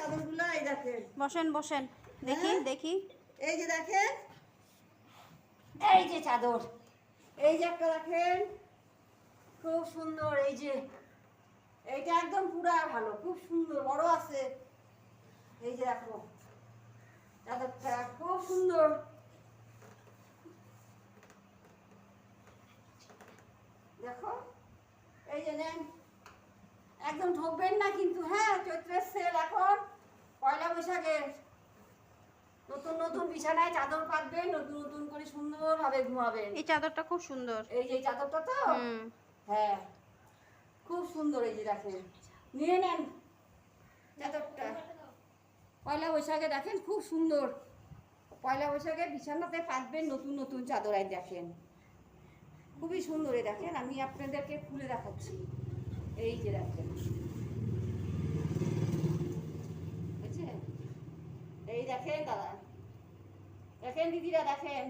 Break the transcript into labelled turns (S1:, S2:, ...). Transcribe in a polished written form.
S1: চাদরগুলো এই দেখেন।
S2: বসেন বসেন, দেখি দেখি।
S1: এই যে দেখেন, এই যে চাদর, এই যে একটা দেখেন খুব সুন্দর। এই যে এইটা একদম পুরা ভালো, খুব সুন্দর, বড় আছে। এই যে দেখো চাদরটা খুব সুন্দর। দেখো এই যে নেন, একদম ঠকবেন না কিন্তু। হ্যাঁ, চৈত্রের সেল এখন, পয়লা বৈশাখের। নতুন নতুন বিছানায় চাদর পাতবেন, নতুন নতুন করে সুন্দরভাবে ঘুমাবেন।
S2: এই চাদরটা খুব সুন্দর।
S1: এই যে চাদরটা তো, হ্যাঁ খুব সুন্দর। এই যে দেখেন, নিয়ে নেন চাদরটা। পয়লা বৈশাখে দেখেন খুব সুন্দর, পয়লা বৈশাখে বিছানাতে পাতবেন নতুন নতুন চাদর। এই দেখেন খুবই সুন্দর। এই দেখেন, আমি আপনাদেরকে খুলে দেখাচ্ছি। এই যে দেখেন, বুঝছেন? এই দেখেন দাদা, দেখেন দিদিরা, দেখেন